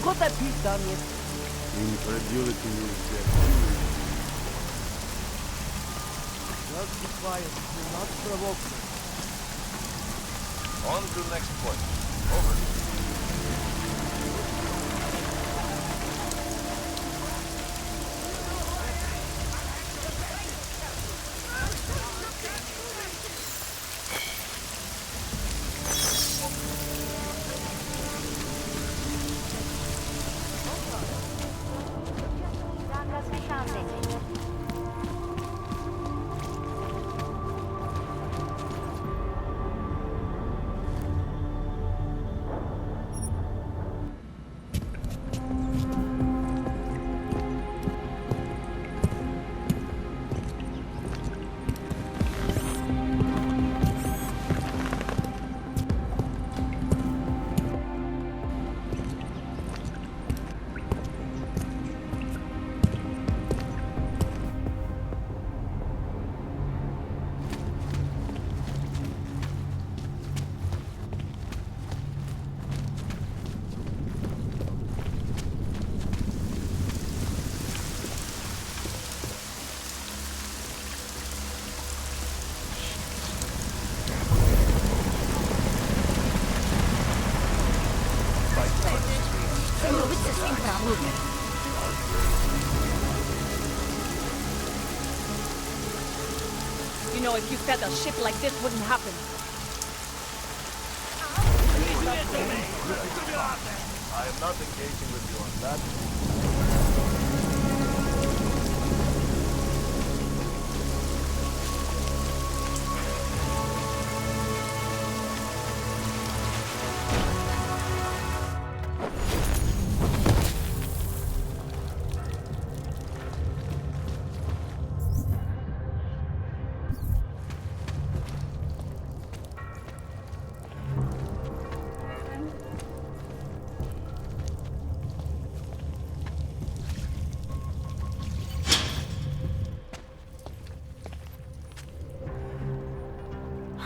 got that piece done yet? Incredulity is their Just be quiet. Do not provoke them. On to next point. Over. You know, if you said a shit like this wouldn't happen. I am not engaging with you on that.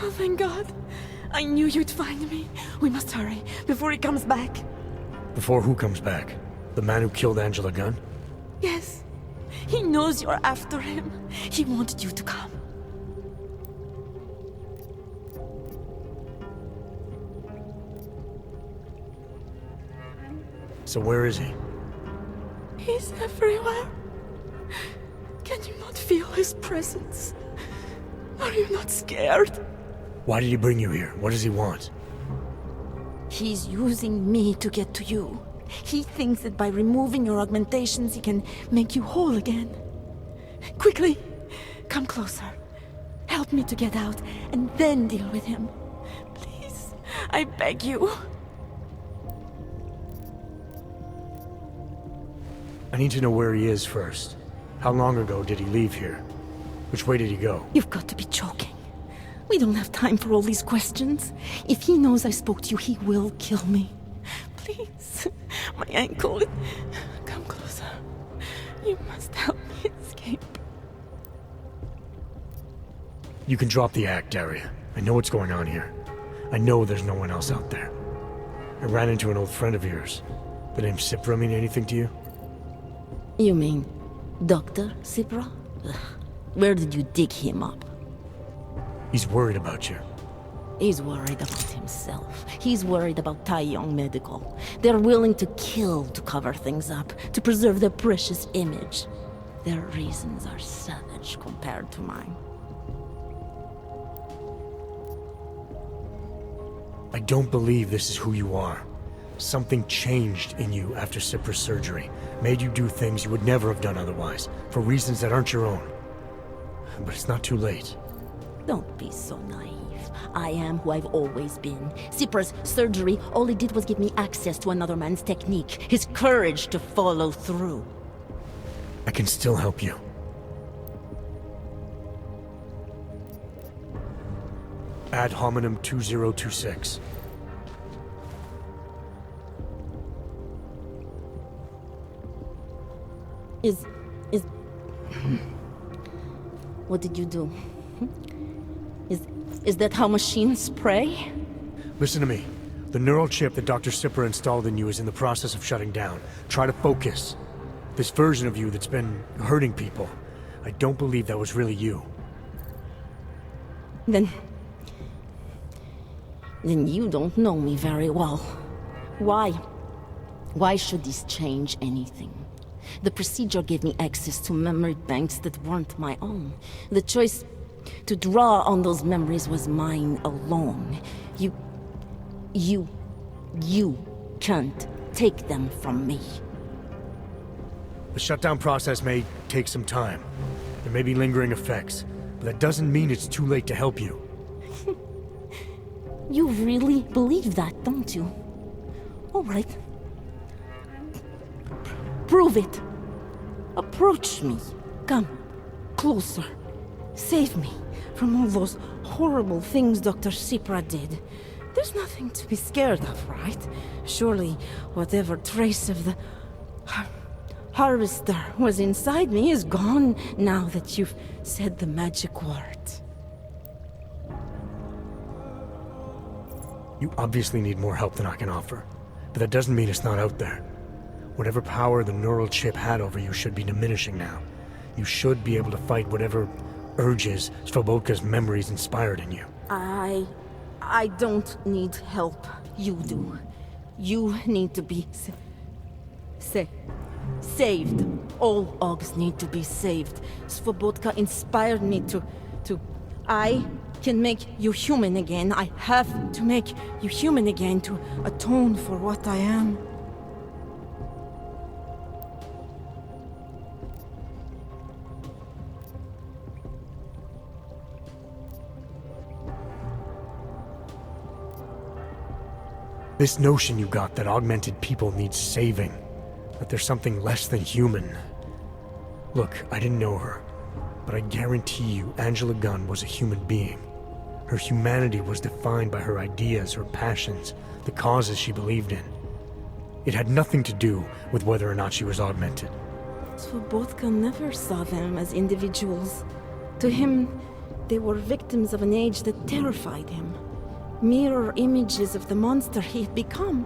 Oh, thank God. I knew you'd find me. We must hurry, before he comes back. Before who comes back? The man who killed Angela Gunn? Yes. He knows you're after him. He wanted you to come. So where is he? He's everywhere. Can you not feel his presence? Are you not scared? Why did he bring you here? What does he want? He's using me to get to you. He thinks that by removing your augmentations, he can make you whole again. Quickly, come closer. Help me to get out, and then deal with him. Please, I beg you. I need to know where he is first. How long ago did he leave here? Which way did he go? You've got to be joking. We don't have time for all these questions. If he knows I spoke to you, he will kill me. Please, my ankle. Come closer. You must help me escape. You can drop the act, Daria. I know what's going on here. I know there's no one else out there. I ran into an old friend of yours. The name Cipra mean anything to you? You mean Dr. Cipra? Ugh. Where did you dig him up? He's worried about you. He's worried about himself. He's worried about Tai Yong Medical. They're willing to kill to cover things up, to preserve their precious image. Their reasons are savage compared to mine. I don't believe this is who you are. Something changed in you after Cipra's surgery. Made you do things you would never have done otherwise, for reasons that aren't your own. But it's not too late. Don't be so naive. I am who I've always been. Cipra's surgery, all it did was give me access to another man's technique, his courage to follow through. I can still help you. Ad hominem 2026. What did you do? Is that how machines pray? Listen to me. The neural chip that Dr. Sipper installed in you is in the process of shutting down. Try to focus. This version of you that's been hurting people, I don't believe that was really you. Then you don't know me very well. Why? Why should this change anything? The procedure gave me access to memory banks that weren't my own. The choice to draw on those memories was mine alone. You can't take them from me. The shutdown process may take some time. There may be lingering effects, but that doesn't mean it's too late to help you. You really believe that, don't you? All right. Prove it. Approach me. Come. Closer. Save me from all those horrible things Dr. Sipra did. There's nothing to be scared of, right? Surely, whatever trace of the harvester was inside me is gone now that you've said the magic words. You obviously need more help than I can offer, but that doesn't mean it's not out there. Whatever power the neural chip had over you should be diminishing now. You should be able to fight whatever urges Svobodka's memories inspired in you. I don't need help. You do. You need to be saved. All Ogs need to be saved. Svobodka inspired me to... I can make you human again. I have to make you human again to atone for what I am. This notion you got that augmented people need saving, that there's something less than human. Look, I didn't know her, but I guarantee you Angela Gunn was a human being. Her humanity was defined by her ideas, her passions, the causes she believed in. It had nothing to do with whether or not she was augmented. Svobodka never saw them as individuals. To him, they were victims of an age that terrified him. Mirror images of the monster he had become.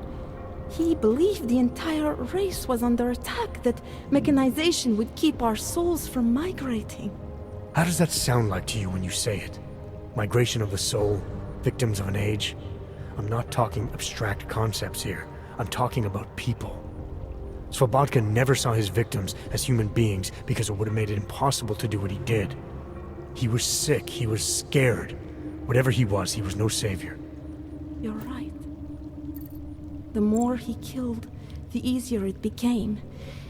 He believed the entire race was under attack, that mechanization would keep our souls from migrating. How does that sound like to you when you say it? Migration of the soul, victims of an age? I'm not talking abstract concepts here. I'm talking about people. Svobodka never saw his victims as human beings because it would have made it impossible to do what he did. He was sick, he was scared. Whatever he was no savior. You're right. The more he killed, the easier it became.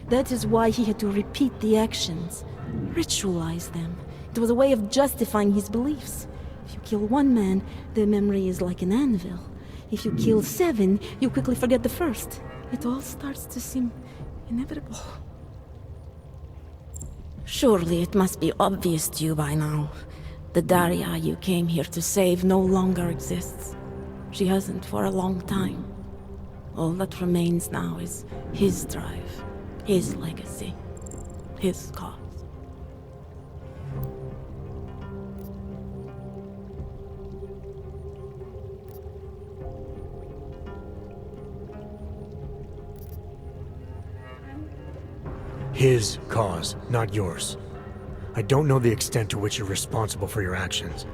That is why he had to repeat the actions, ritualize them. It was a way of justifying his beliefs. If you kill one man, the memory is like an anvil. If you kill 7, you quickly forget the first. It all starts to seem inevitable. Surely it must be obvious to you by now. The Daria you came here to save no longer exists. She hasn't for a long time. All that remains now is his drive, his legacy, his cause. His cause, not yours. I don't know the extent to which you're responsible for your actions,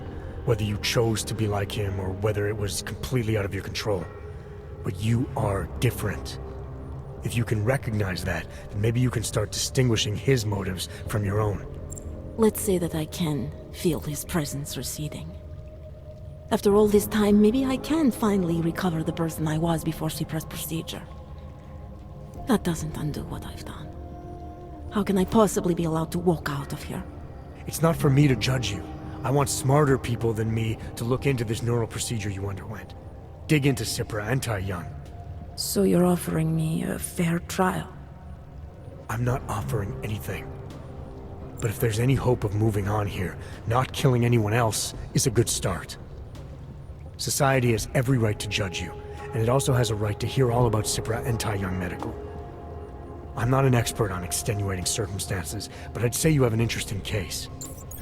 whether you chose to be like him or whether it was completely out of your control. But you are different. If you can recognize that, then maybe you can start distinguishing his motives from your own. Let's say that I can feel his presence receding. After all this time, maybe I can finally recover the person I was before Sipra's procedure. That doesn't undo what I've done. How can I possibly be allowed to walk out of here? It's not for me to judge you. I want smarter people than me to look into this neural procedure you underwent. Dig into Sipra and Tai Yun. So you're offering me a fair trial? I'm not offering anything. But if there's any hope of moving on here, not killing anyone else is a good start. Society has every right to judge you, and it also has a right to hear all about Sipra and Tai Yun Medical. I'm not an expert on extenuating circumstances, but I'd say you have an interesting case.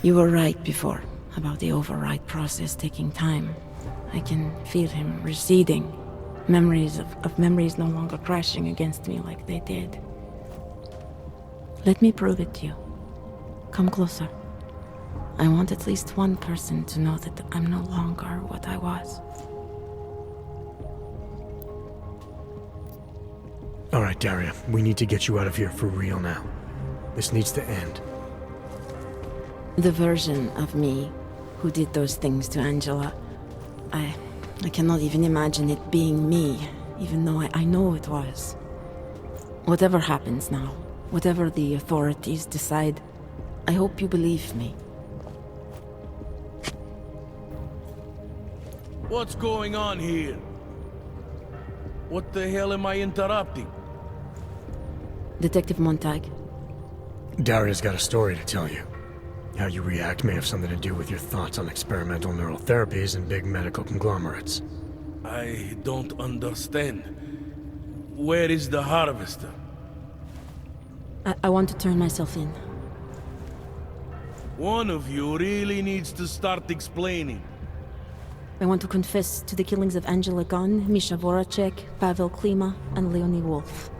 You were right before, about the override process taking time. I can feel him receding. Memories of memories no longer crashing against me like they did. Let me prove it to you. Come closer. I want at least one person to know that I'm no longer what I was. All right, Daria, we need to get you out of here for real now. This needs to end. The version of me who did those things to Angela, I cannot even imagine it being me, even though I know it was. Whatever happens now, whatever the authorities decide, I hope you believe me. What's going on here? What the hell am I interrupting? Detective Montag, Daria's got a story to tell you. How you react may have something to do with your thoughts on experimental neural therapies and big medical conglomerates. I don't understand. Where is the harvester? I want to turn myself in. One of you really needs to start explaining. I want to confess to the killings of Angela Gunn, Misha Voracek, Pavel Klima, and Leonie Wolf.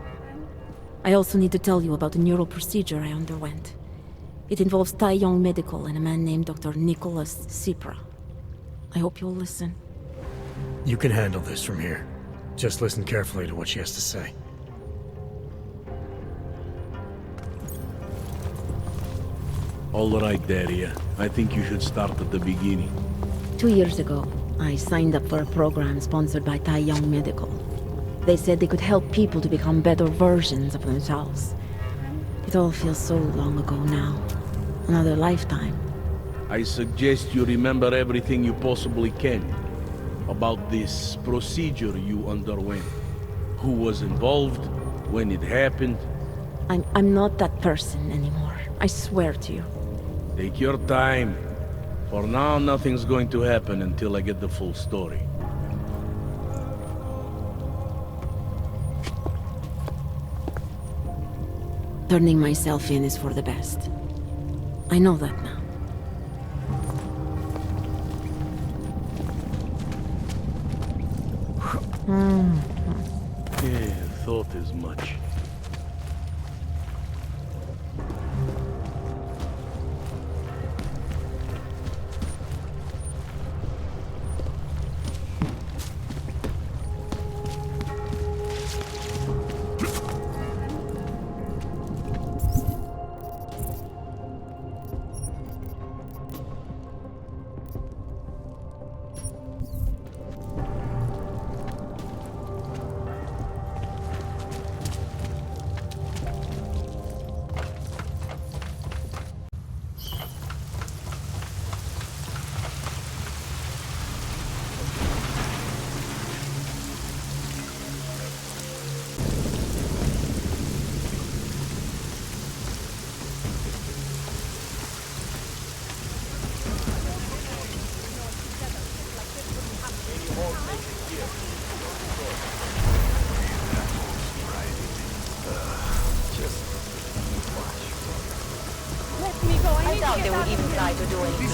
I also need to tell you about a neural procedure I underwent. It involves Taiyong Medical and a man named Dr. Nicholas Sipra. I hope you'll listen. You can handle this from here. Just listen carefully to what she has to say. All right, Daria. I think you should start at the beginning. 2 years ago, I signed up for a program sponsored by Taiyong Medical. They said they could help people to become better versions of themselves. It all feels so long ago now. Another lifetime. I suggest you remember everything you possibly can about this procedure you underwent. Who was involved, when it happened. I'm not that person anymore. I swear to you. Take your time. For now, nothing's going to happen until I get the full story. Turning myself in is for the best. I know that now. Yeah, thought as much. Let me go. I doubt they would even try to do anything.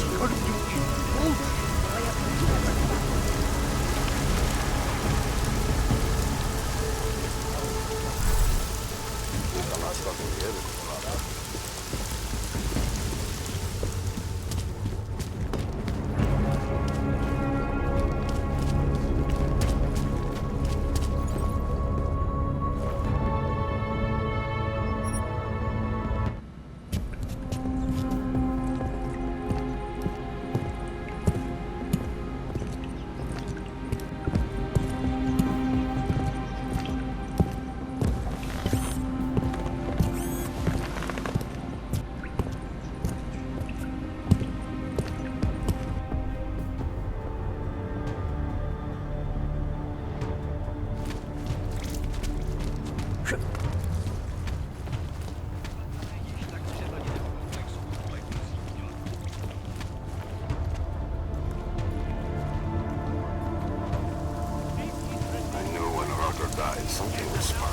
Something will spark.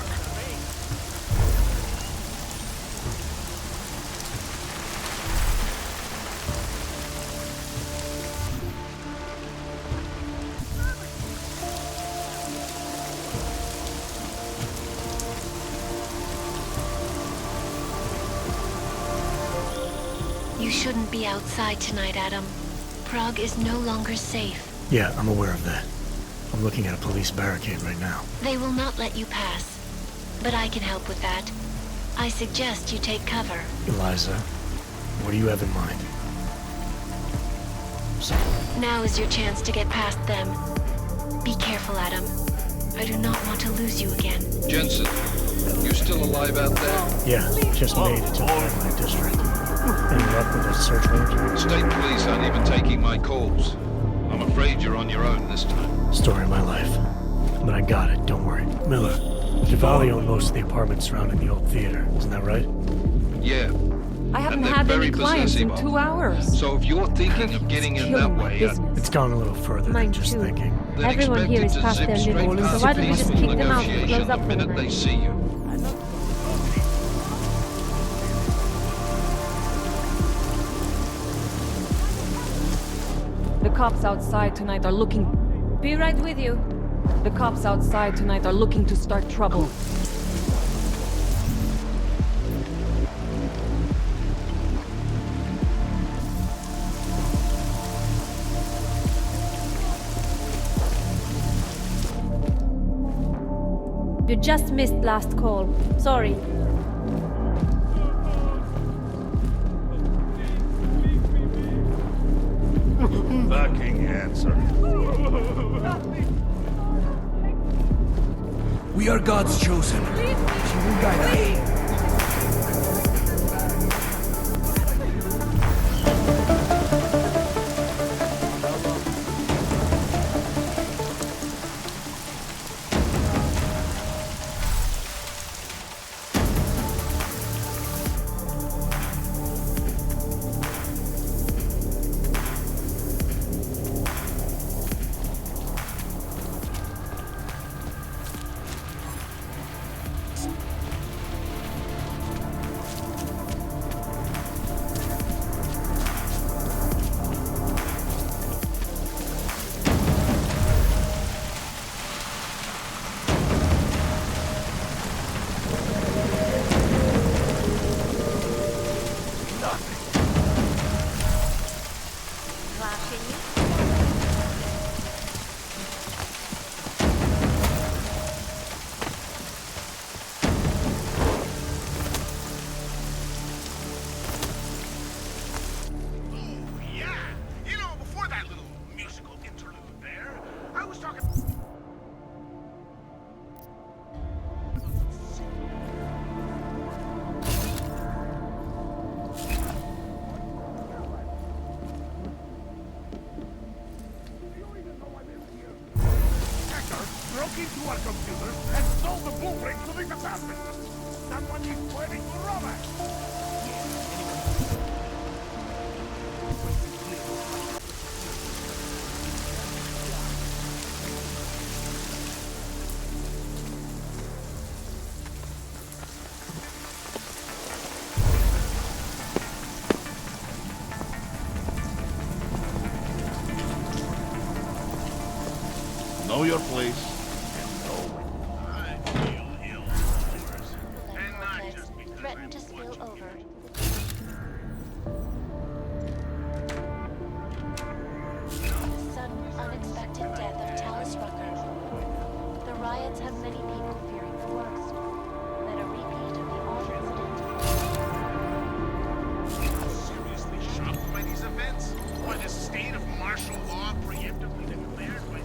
shouldn't be outside tonight, Adam. Prague is no longer safe. Yeah, I'm aware of that. I'm looking at a police barricade right now. They will not let you pass. But I can help with that. I suggest you take cover. Eliza, what do you have in mind? So, Now is your chance to get past them. Be careful, Adam. I do not want to lose you again. Jensen, you still alive out there? yeah, just made it to the red light district. Any luck with that search warrant? State police aren't even taking my calls. I'm afraid you're on your own this time. Story of my life. But I got it, don't worry. Miller, Dvali owned most of the apartments surrounding the old theater, isn't that right? Yeah. I haven't And they're had very any clients in possessive 2 of hours. So if you're thinking of getting in that Killing my way, business. It's gone a little further than Mine just too. thinking. then Everyone expect here it is to past zip their straight limit, so past why don't you just peaceful kick them out and negotiation close up the for the minute they night? see you. The cops outside tonight are looking... Be right with you. The cops outside tonight are looking to start trouble. You just missed last call. Sorry. Fucking answer. We are God's chosen. She will guide us. Broke into our computers and stole the blueprint to the assassin. Someone is planning to rob us. Know your place. Threaten to spill over. Sudden, unexpected death of Tallis Rucker. The riots have many people fearing the worst. That a repeat of the odd incident. Seriously shocked by these events? Why the state of martial law preemptively declared by...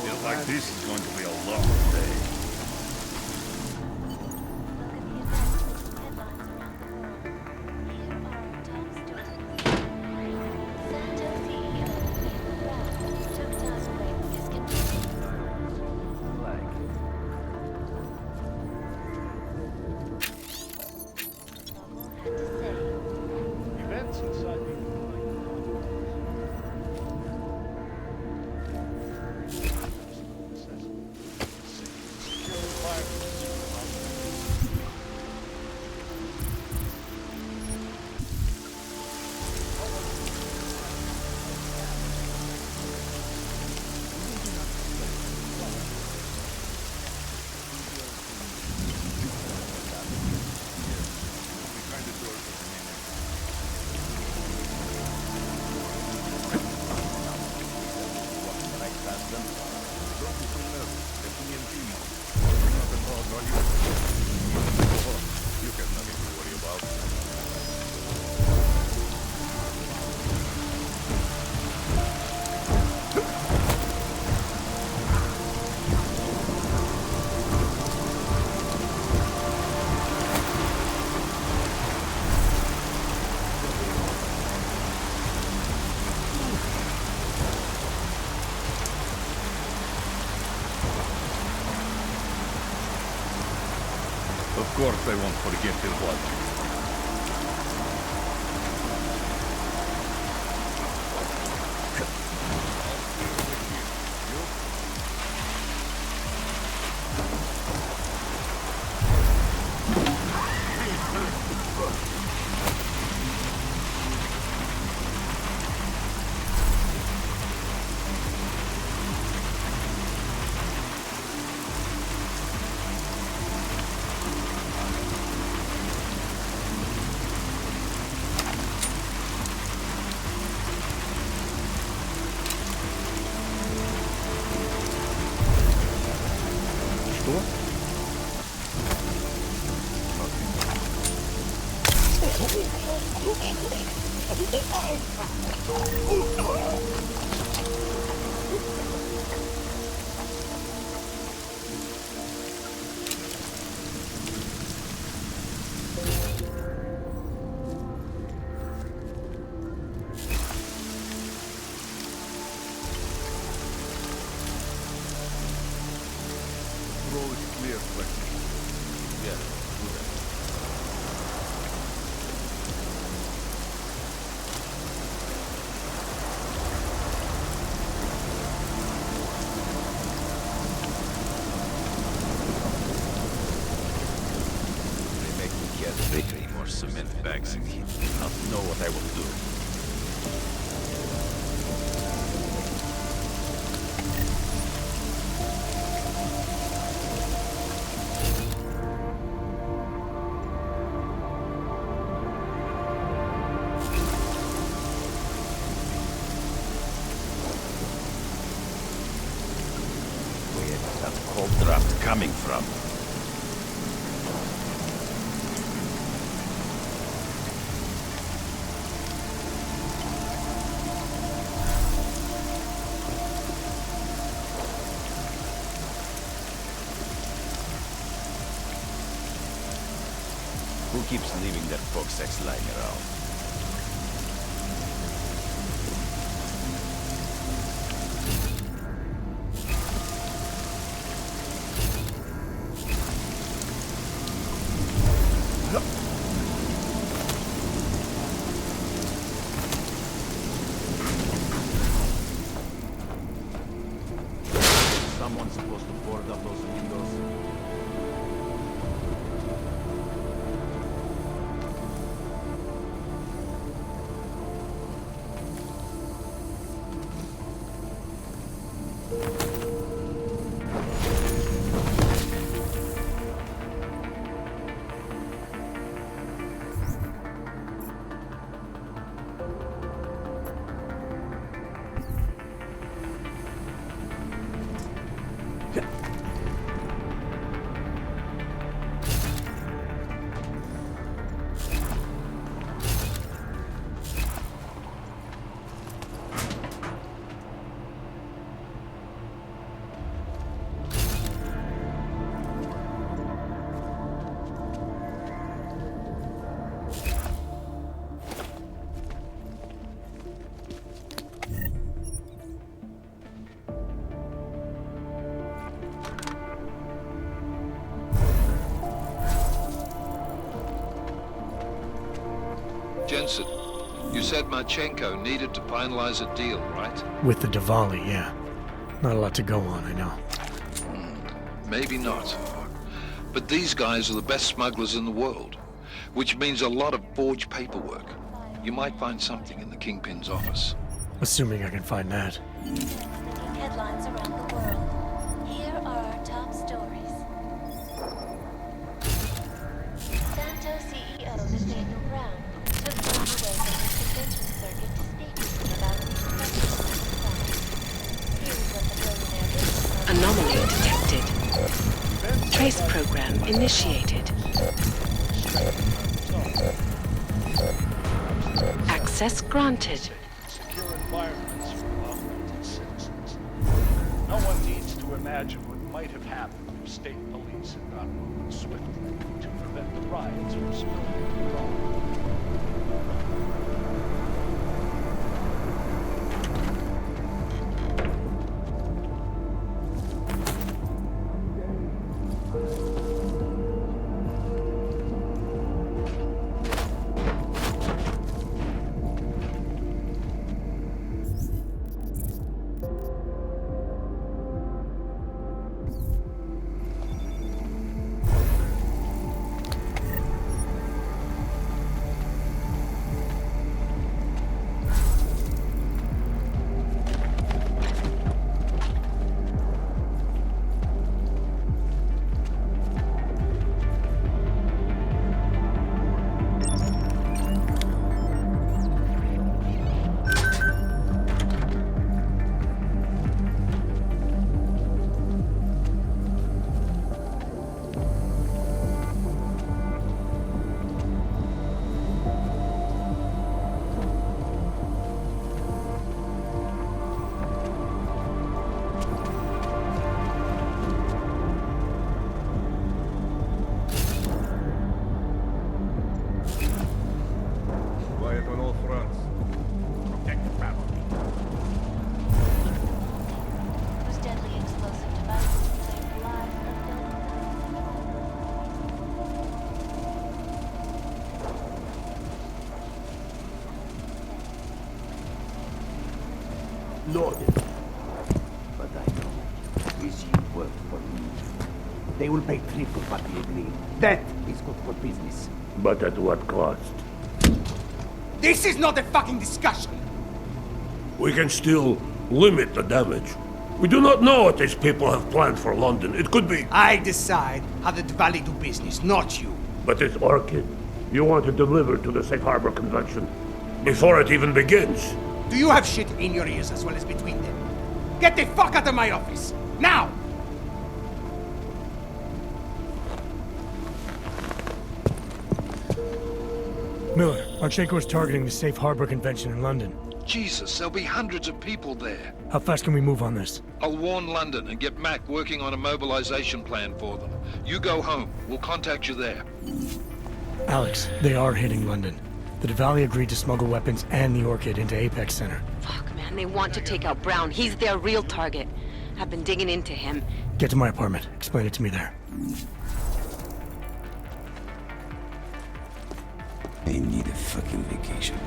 Feels like this is going to be a long day. vents inside the... Of course they won't forget Dvali. Cement bags. Not know what I will do. Where is that cold draft coming from? Who keeps leaving that box X lying around? Someone's supposed to board up those windows. You said Marchenko needed to finalize a deal, right? With the Dvali, yeah. Not a lot to go on, I know. Maybe not. But these guys are the best smugglers in the world, which means a lot of forged paperwork. You might find something in the Kingpin's office. Assuming I can find that. Making headlines around the world. Here are our top stories. Santo CEO Nathaniel Brown took time away from his convention circuit to speak with him about an expected success. Here's what the billionaire did. Anomaly detected. Trace program initiated. Access granted. Secure environments for operating citizens. No one needs to imagine what might have happened if state police had not moved swiftly to prevent the riots from spilling into Prague. Whose deadly explosive devices claimed the lives of Loaded. But I know this you work for me. They will pay triple what they agreed. That is good for business. But at what cost? This is not a fucking discussion! We can still limit the damage. We do not know what these people have planned for London. It could be... I decide how the Dvali do business, not you. But it's Orchid. You want to deliver to the Safe Harbor Convention before it even begins. Do you have shit in your ears as well as between them? Get the fuck out of my office! Now! Miller, Marchenko is targeting the Safe Harbor Convention in London. Jesus, there'll be hundreds of people there. How fast can we move on this? I'll warn London and get Mac working on a mobilization plan for them. You go home. We'll contact you there. Alex, they are hitting London. The Dvali agreed to smuggle weapons and the Orchid into Apex Center. Fuck, man, they want to take out Brown. He's their real target. I've been digging into him. Get to my apartment. Explain it to me there. I need a fucking vacation.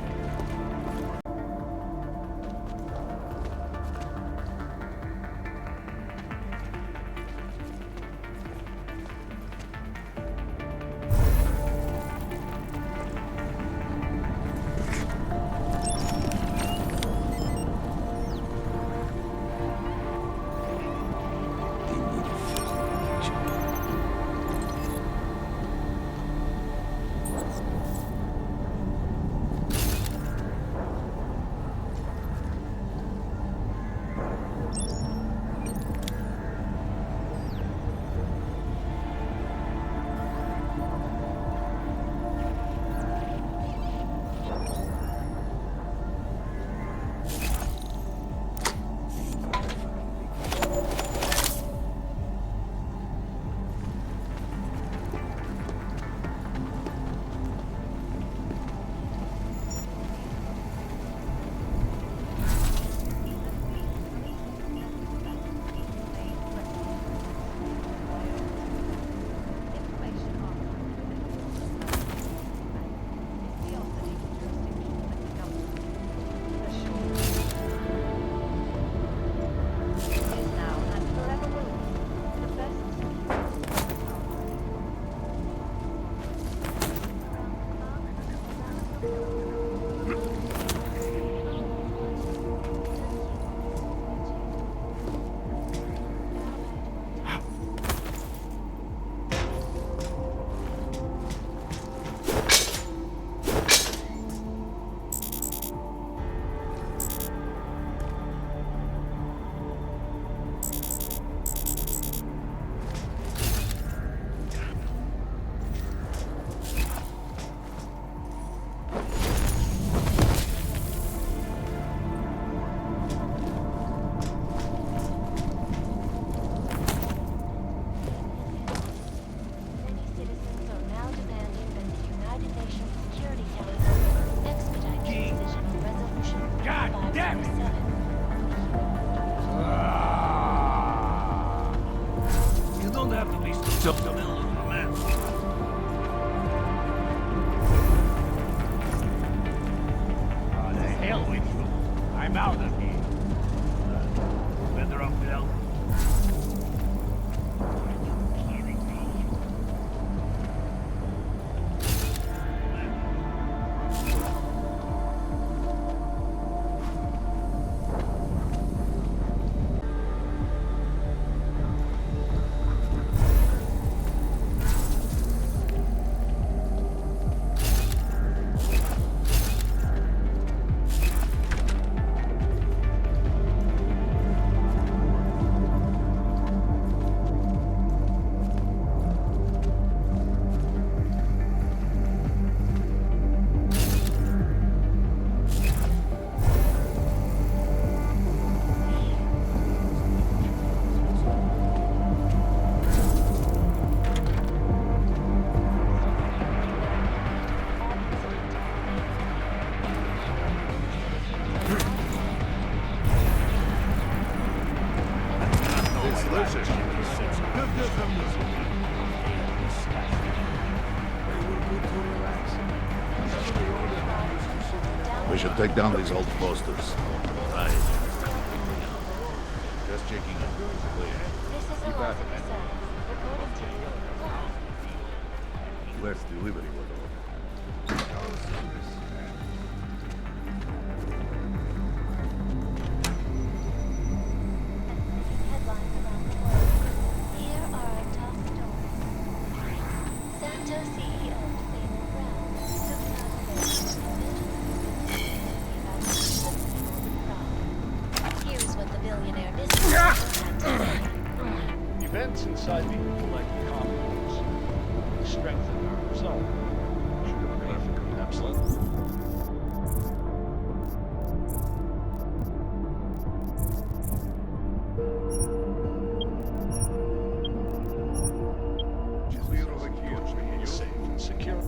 hell with you. I'm out of here. Better off without. We should take down these old posters. Right. Just checking in. Clear. This is Keep Eliza at it. Persuade, reporting to you live. Less delivery was Headlines around the world. Here are our top stories. Santo CEO Nathaniel Brown took time away from Prague. Here is what the billionaire businessman had to say. Events inside the intellect complex strengthen our resolve. Absolutely. clear over here. Safe and secure.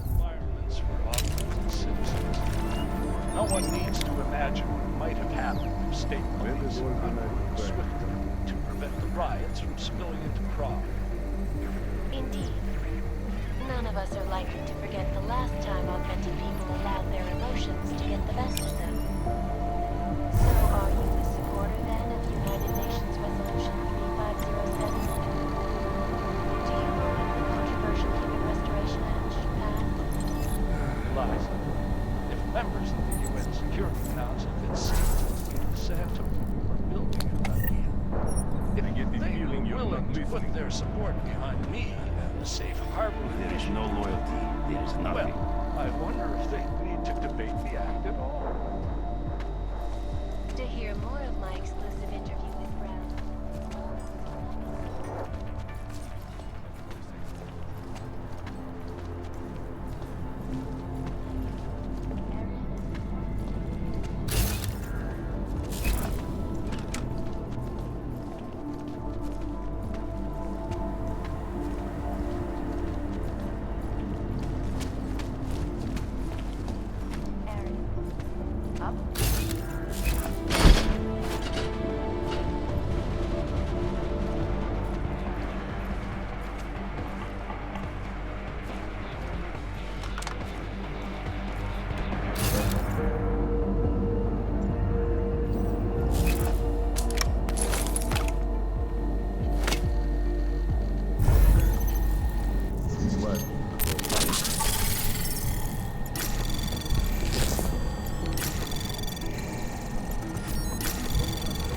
Environments for augmented citizens. No one needs to imagine what might have happened if state police had not moved swiftly to prevent the riots from spilling into Prague. Indeed. None of us are likely to forget the last time augmented people allowed their emotions to get the best of them. So are you a supporter then of United Nations Resolution 3507? Do you believe the controversial human restoration act should pass? Liza, if members of the UN Security Council could see what Santo were building in Daria, if they were willing to put their support behind me and the safe harbor, There is no loyalty. There is nothing. well, I wonder if they need to debate the act at all. To hear more of my exclusive interview with Brown. Up.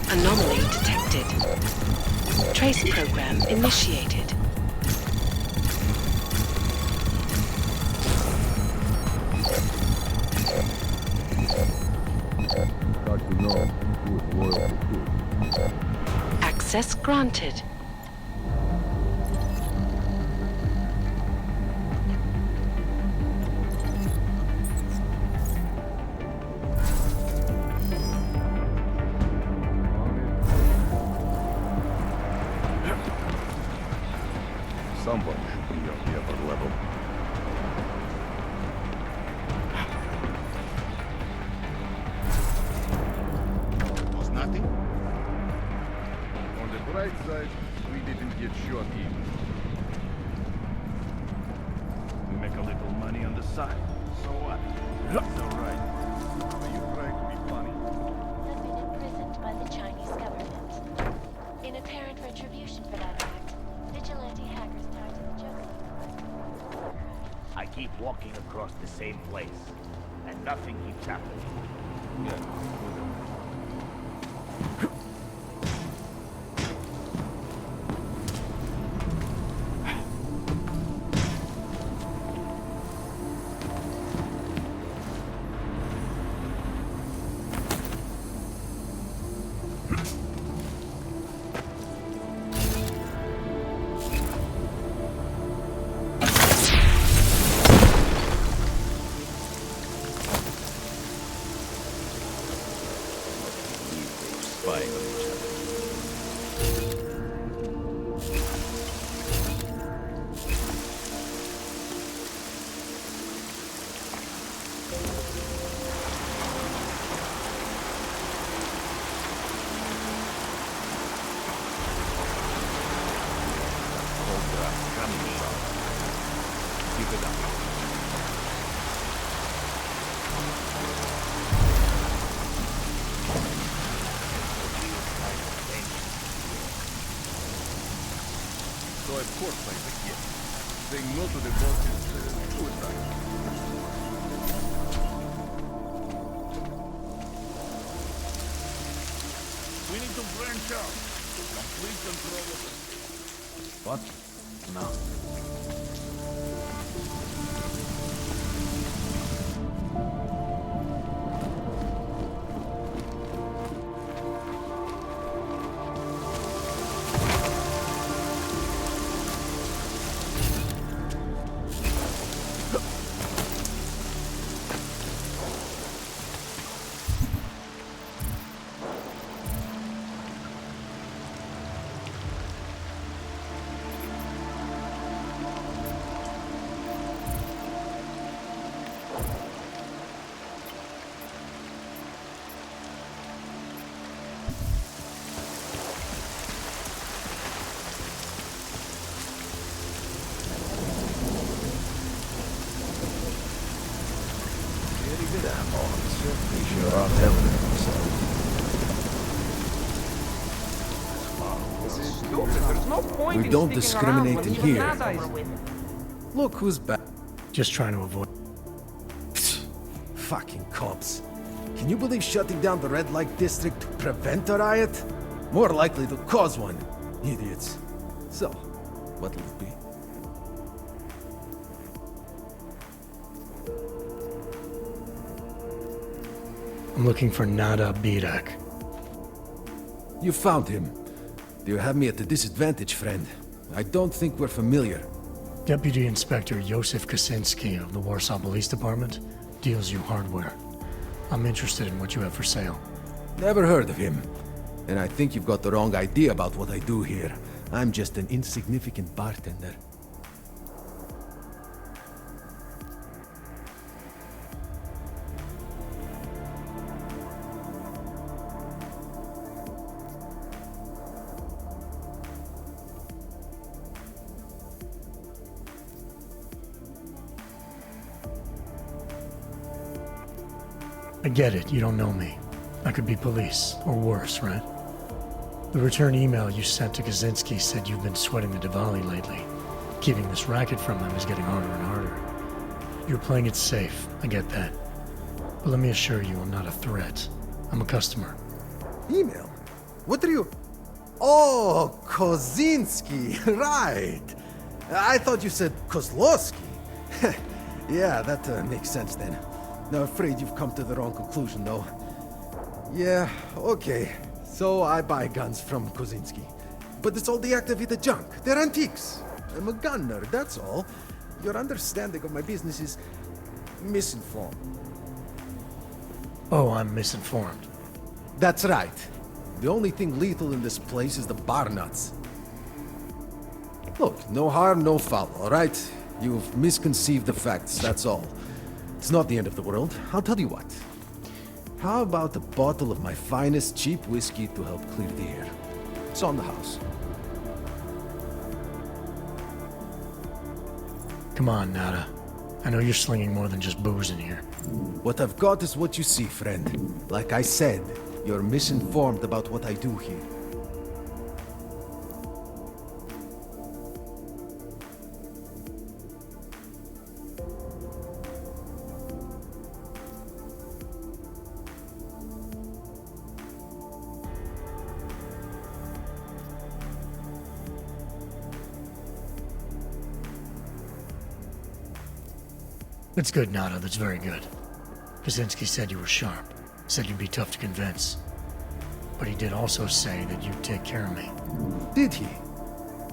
Anomaly detected. Trace program initiated. Hard to know who is loyal to who. Access granted. Someone should be on the upper level. Was nothing? On the bright side, we didn't get shot either. We make a little money on the side. So what? That's all right. Are you trying to be funny? Have been imprisoned by the Chinese government. In apparent retribution for that act, vigilante hackers targeted Josie. I keep walking across the same place, and nothing keeps happening. Spying on each other. Keep it up. So of course I forget. Saying no to the boss is suicide. We need to branch out. Complete control of it. What? No. We don't discriminate in here. Look who's back. Just trying to avoid... Fucking cops. Can you believe shutting down the red light district to prevent a riot? More likely to cause one. Idiots. So, what'll it be? I'm looking for Nada Birak. You found him. Do you have me at a disadvantage, friend? I don't think we're familiar. Deputy Inspector Josef Kaczynski of the Warsaw Police Department deals you hardware. I'm interested in what you have for sale. Never heard of him. And I think you've got the wrong idea about what I do here. I'm just an insignificant bartender. I get it, you don't know me. I could be police, or worse, right? The return email you sent to Kaczynski said you've been sweating the Dvali lately. Keeping this racket from them is getting harder and harder. You're playing it safe, I get that. But let me assure you, I'm not a threat. I'm a customer. Email? What are you... Oh, Kaczynski, right. I thought you said Kozlowski. Yeah, that makes sense then. No, afraid you've come to the wrong conclusion, though. Yeah, okay. So I buy guns from Kaczynski. But it's all deactivated junk. They're antiques. I'm a gun nerd, that's all. Your understanding of my business is misinformed. Oh, I'm misinformed. That's right. The only thing lethal in this place is the bar nuts. Look, no harm, no foul, all right? You've misconceived the facts, that's all. It's not the end of the world. I'll tell you what. How about a bottle of my finest cheap whiskey to help clear the air? It's on the house. Come on, Nada. I know you're slinging more than just booze in here. What I've got is what you see, friend. Like I said, you're misinformed about what I do here. That's good, Nada. That's very good. Kaczynski said you were sharp. Said you'd be tough to convince. But he did also say that you'd take care of me. Did he?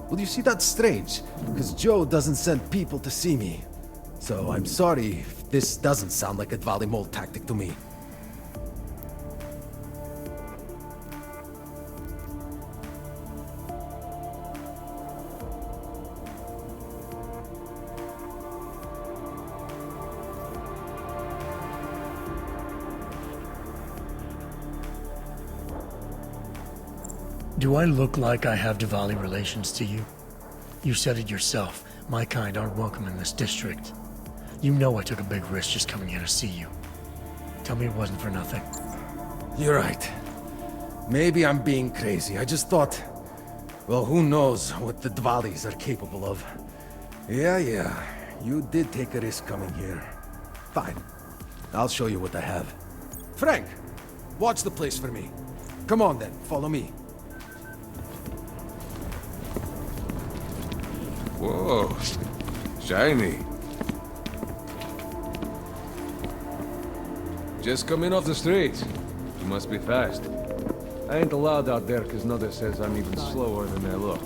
Well, you see, that's strange, because Joe doesn't send people to see me. So I'm sorry if this doesn't sound like a Dvali mole tactic to me. Do I look like I have Dvali relations to you? You said it yourself. My kind aren't welcome in this district. You know I took a big risk just coming here to see you. Tell me it wasn't for nothing. You're right. Maybe I'm being crazy. I just thought... Well, who knows what the Dvalis are capable of. Yeah. You did take a risk coming here. Fine. I'll show you what I have. Frank! Watch the place for me. Come on then, follow me. Whoa, shiny. Just coming off the street. You must be fast. I ain't allowed out there because Nada says I'm even slower than I look.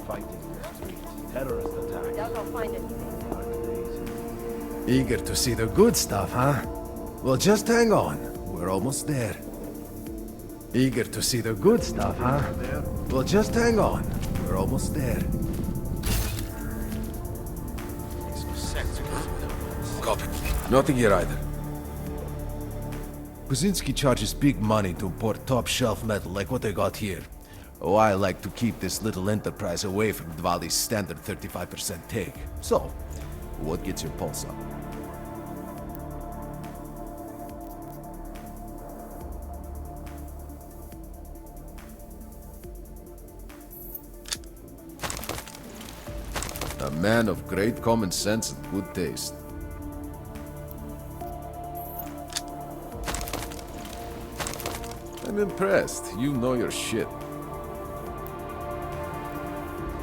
Fighting in the streets. Terrorist attack. They'll go find anything. Eager to see the good stuff, huh? Well, just hang on. We're almost there. Eager to see the good stuff, huh? Well, just hang on. We're almost there. Copy. Nothing here either. Kaczynski charges big money to import top-shelf metal like what they got here. Oh, I like to keep this little enterprise away from Dvali's standard 35% take. So, what gets your pulse up? A man of great common sense and good taste. I'm impressed. You know your shit.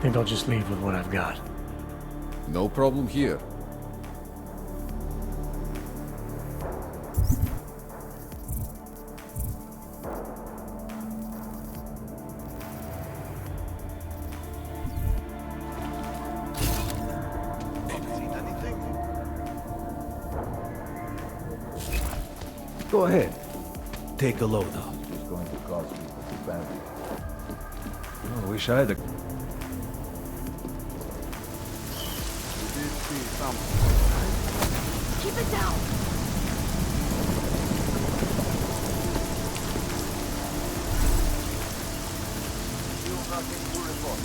Think I'll just leave with what I've got. No problem here. Go ahead. Take a load out. It's going to cost me the family. I wish I had a... Keep it down! Nothing to report.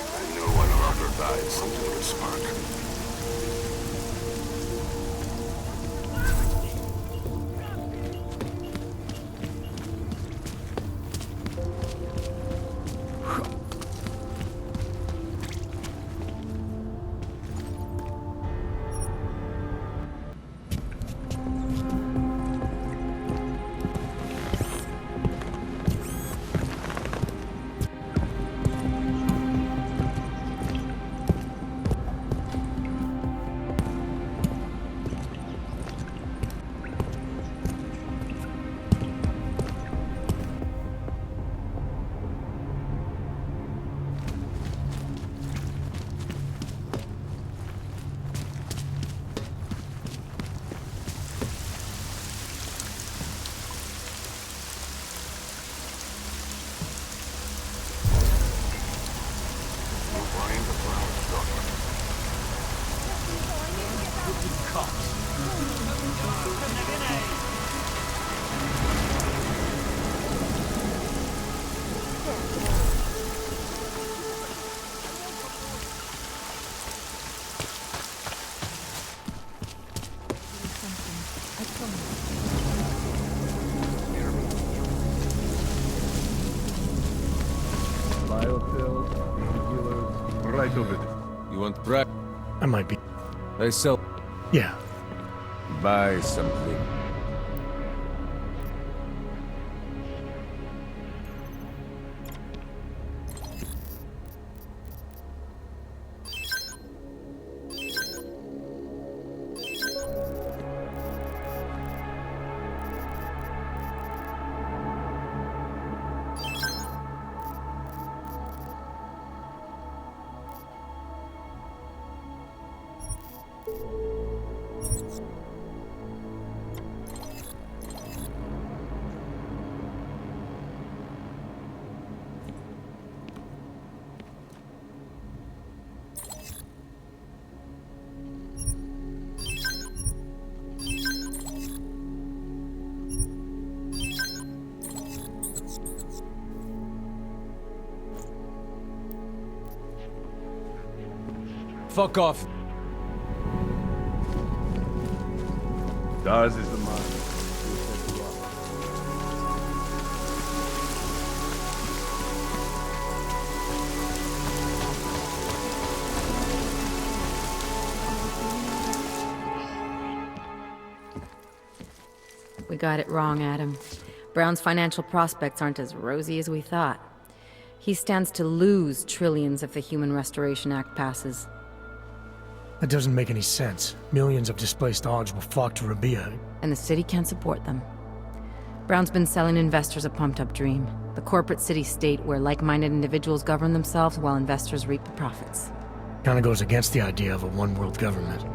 I knew when Harper died, something would spark. Biofilms, painkillers. Right over there. You want Prague? I might be. They sell. Yeah. Buy something. Fuck off. Ours is the mind. We got it wrong, Adam. Brown's financial prospects aren't as rosy as we thought. He stands to lose trillions if the Human Restoration Act passes. That doesn't make any sense. Millions of displaced Augs will flock to Rabia. And the city can't support them. Brown's been selling investors a pumped-up dream. The corporate city-state where like-minded individuals govern themselves while investors reap the profits. Kinda goes against the idea of a one-world government.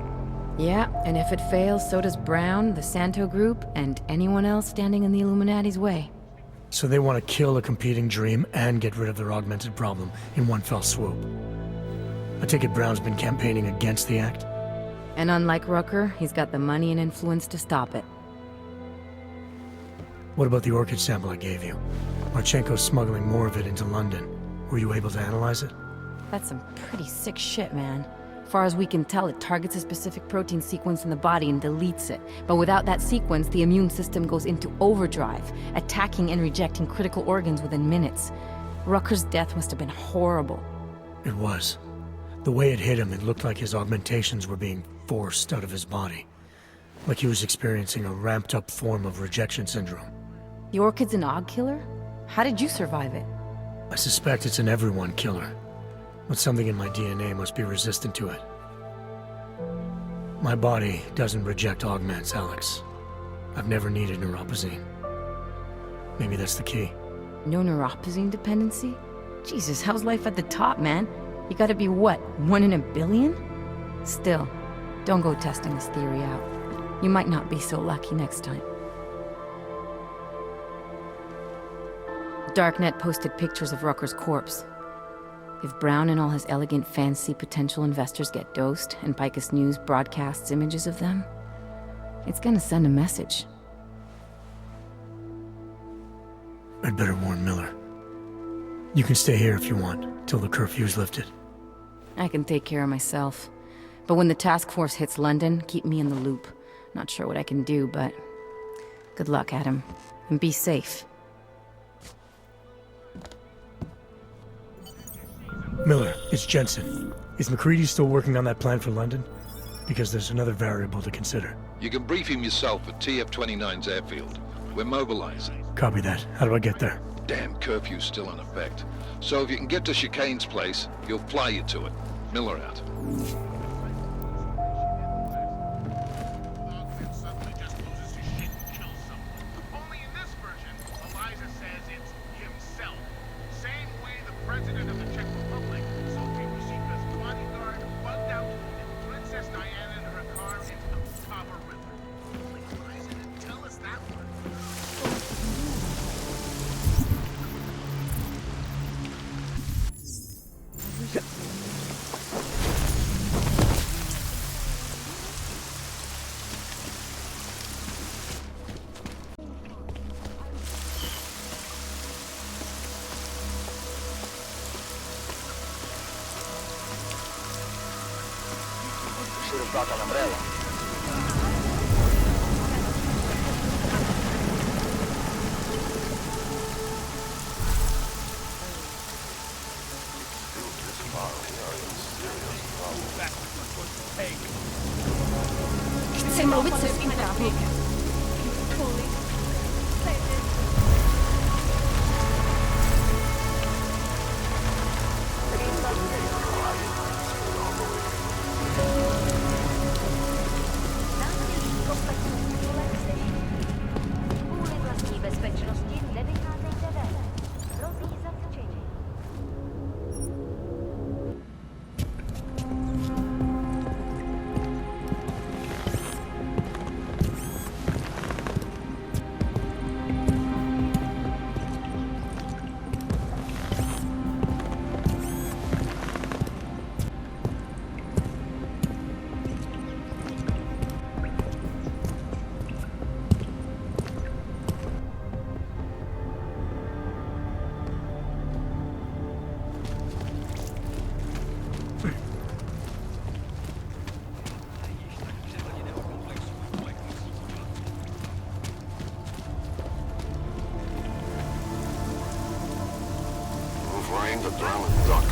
Yeah, and if it fails, so does Brown, the Santo Group, and anyone else standing in the Illuminati's way. So they want to kill a competing dream and get rid of their augmented problem in one fell swoop. I take it Brown's been campaigning against the act? And unlike Rucker, he's got the money and influence to stop it. What about the orchid sample I gave you? Marchenko's smuggling more of it into London. Were you able to analyze it? That's some pretty sick shit, man. Far as we can tell, it targets a specific protein sequence in the body and deletes it. But without that sequence, the immune system goes into overdrive, attacking and rejecting critical organs within minutes. Rucker's death must have been horrible. It was. The way it hit him, it looked like his augmentations were being forced out of his body. Like he was experiencing a ramped-up form of rejection syndrome. The orchid's an Aug killer? How did you survive it? I suspect it's an everyone killer. But something in my DNA must be resistant to it. My body doesn't reject augments, Alex. I've never needed neuropozyne. Maybe that's the key. No neuropozyne dependency? Jesus, how's life at the top, man? You gotta be what, 1 in a billion? Still, don't go testing this theory out. You might not be so lucky next time. Darknet posted pictures of Rucker's corpse. If Brown and all his elegant, fancy potential investors get dosed, and Picus News broadcasts images of them, it's gonna send a message. I'd better warn Miller. You can stay here if you want, till the curfew's lifted. I can take care of myself. But when the task force hits London, keep me in the loop. Not sure what I can do, but... good luck, Adam. And be safe. Miller, it's Jensen. Is McCready still working on that plan for London? Because there's another variable to consider. You can brief him yourself at TF-29's airfield. We're mobilizing. Copy that. How do I get there? Damn curfew's still in effect. So if you can get to Chicane's place, he'll fly you to it. Miller out. Got an umbrella. Chcę mluvit se svým právníkem. Kvůli vlastní bezpečnosti nevycházejte ven. Hrozí zatčení. Find the drowned duck.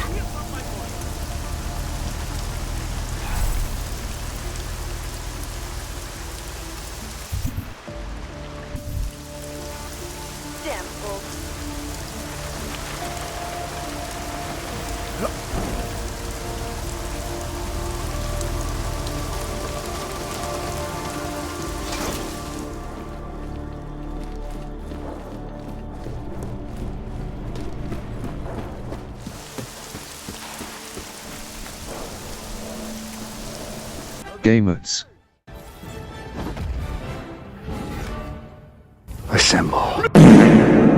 Damn folks. Gamers. Assemble.